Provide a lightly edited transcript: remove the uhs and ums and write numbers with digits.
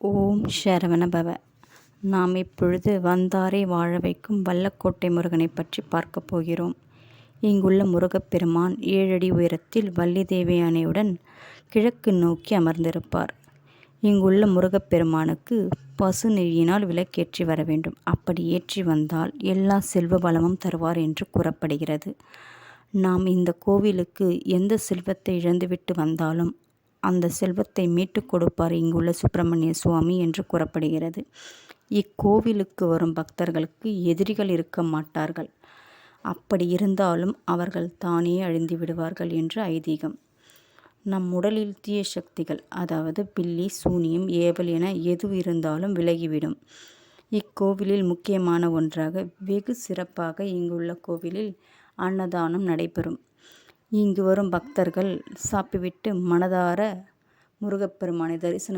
ஓம் சரவண பவ. நாம் இப்பொழுது வந்தாரை வாழ வைக்கும் வல்லக்கோட்டை முருகனை பற்றி பார்க்க போகிறோம். இங்குள்ள முருகப்பெருமான் 7 அடி உயரத்தில் வள்ளி தேவயானையுடன் கிழக்கு நோக்கி அமர்ந்திருப்பார். இங்குள்ள முருகப்பெருமானுக்கு பசு நெய்யினால் விளக்கேற்றி வர வேண்டும். அப்படி ஏற்றி வந்தால் எல்லா செல்வ வளமும் தருவார் என்று கூறப்படுகிறது. நாம் இந்த கோவிலுக்கு எந்த செல்வத்தை இழந்துவிட்டு வந்தாலும் அந்த செல்வத்தை மீட்டு கொடுப்பார் இங்குள்ள சுப்பிரமணிய சுவாமி என்று கூறப்படுகிறது. இக்கோவிலுக்கு வரும் பக்தர்களுக்கு எதிரிகள் இருக்க மாட்டார்கள். அப்படி இருந்தாலும் அவர்கள் தானே அழிந்து விடுவார்கள் என்று ஐதீகம். நம் உடலில் தீய சக்திகள், அதாவது பில்லி, சூனியம், ஏவல் என எது இருந்தாலும் விலகிவிடும். இக்கோவிலில் முக்கியமான ஒன்றாக வெகு சிறப்பாக இங்குள்ள கோவிலில் அன்னதானம் நடைபெறும். இங்கு வரும் பக்தர்கள் சாப்பிட்டு மனதார முருகப்பெருமானை தரிசனம்